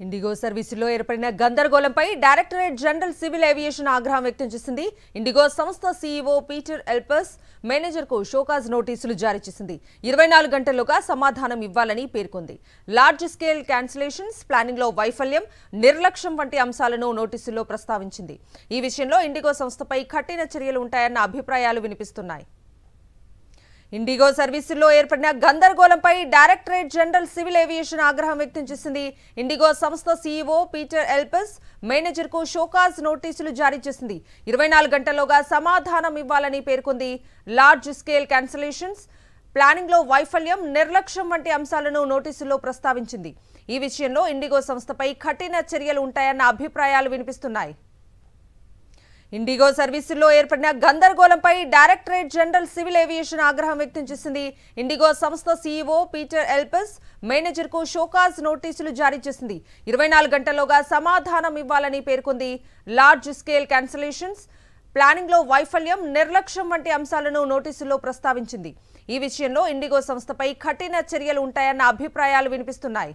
IndiGo సర్వీసులో ఏర్పడిన గందరగోళంపై directorate general civil aviation ఆగ్రహం వ్యక్తం చేసింది. ఇండిగో సంస్థ సీఈఓ పీటర్ ఎల్పస్ మేనేజర్కు షోకాజ్ నోటీసులు జారీ చేసింది. 24 గంటల్లోగా సమాధానం ఇవ్వాలని పేర్కొంది. లార్జ్ స్కేల్ క్యాన్సిలేషన్స్, ప్లానింగ్లో వైఫల్యం, నిర్లక్ష్యం వంటి అంశాలను నోటీసుల్లో ప్రస్తావించింది. ఈ విషయంలో ఇండిగో సంస్థపై కఠిన చర్యలు ఉంటాయన్న అభిప్రాయాలు వినిపిస్తున్నాయి. ఇండిగో సర్వీసుల్లో ఏర్పడిన గందరగోళంపై డైరెక్టరేట్ జనరల్ సివిల్ ఏవియేషన్ ఆగ్రహం వ్యక్తం చేసింది. ఇండిగో సంస్థ సీఈఓ పీటర్ ఎల్పస్ మేనేజర్కు షోకాజ్ నోటీసులు జారీ చేసింది. 24 గంటల్లోగా సమాధానం ఇవ్వాలని పేర్కొంది. లార్జ్ స్కేల్ క్యాన్సిలేషన్స్, ప్లానింగ్లో వైఫల్యం, నిర్లక్ష్యం వంటి అంశాలను నోటీసుల్లో ప్రస్తావించింది. ఈ విషయంలో ఇండిగో సంస్థపై కఠిన చర్యలు ఉంటాయన్న అభిప్రాయాలు వినిపిస్తున్నాయి. ఇండిగో సర్వీసుల్లో ఏర్పడిన గందరగోళంపై డైరెక్టరేట్ జనరల్ సివిల్ ఏవియేషన్ ఆగ్రహం వ్యక్తం చేసింది. ఇండిగో సంస్థ సీఈఓ పీటర్ ఎల్పస్ మేనేజర్కు షోకాజ్ నోటీసులు జారీ చేసింది. 24 గంటల్లోగా సమాధానం ఇవ్వాలని పేర్కొంది. లార్జ్ స్కేల్ క్యాన్సిలేషన్స్, ప్లానింగ్లో వైఫల్యం, నిర్లక్ష్యం వంటి అంశాలను నోటీసుల్లో ప్రస్తావించింది. ఈ విషయంలో ఇండిగో సంస్థపై కఠిన చర్యలు ఉంటాయన్న అభిప్రాయాలు వినిపిస్తున్నాయి.